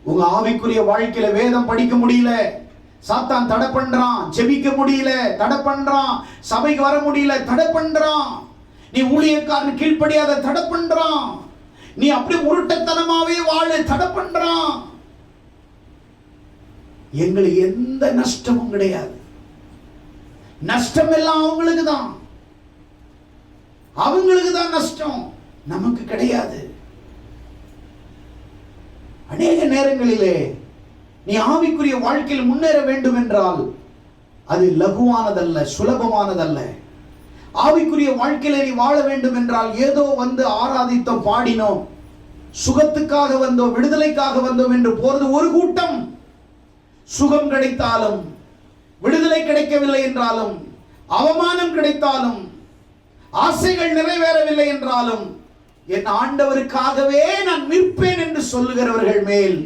உங்க ஆவிக்குரிய வாழ்க்கையில வேதம் படிக்க முடியல, சாத்தான் தடை பண்றான். ஜெபிக்க முடியல, தடை பண்றான். சபைக்கு வர முடியல, தடை பண்றான். நீ ஊழியக்காரன் கீழ்ப்படியாத, தடை பண்றான். நீ அப்படி உருட்டத்தனமாவே வாழ தடை பண்றான். எங்களுக்கு எந்த நஷ்டமும் கிடையாது. நஷ்டம் எல்லாம் அவங்களுக்கு தான், அவங்களுக்கு தான் நஷ்டம், நமக்கு கிடையாது. அநேக நேரங்களிலே நீ ஆவிக்குரிய வாழ்க்கையில் முன்னேற வேண்டும் என்றால் அது லகுவானதல்ல, சுலபமானதல்ல. ஆவிக்குரிய வாழ்க்கையில நீ வாழ வேண்டும் என்றால் ஏதோ வந்து ஆராதித்தோம், பாடினோம், சுகத்துக்காக வந்தோம், விடுதலைக்காக வந்தோம் என்று போறது ஒரு கூட்டம். சுகம் கிடைத்தாலும், விடுதலை கிடைக்கவில்லை என்றாலும், அவமானம் கிடைத்தாலும், ஆசைகள் நிறைவேறவில்லை என்றாலும், என் ஆண்டவருக்காகவே நான் நிற்பேன் என்று சொல்லுகிறவர்கள் மேல்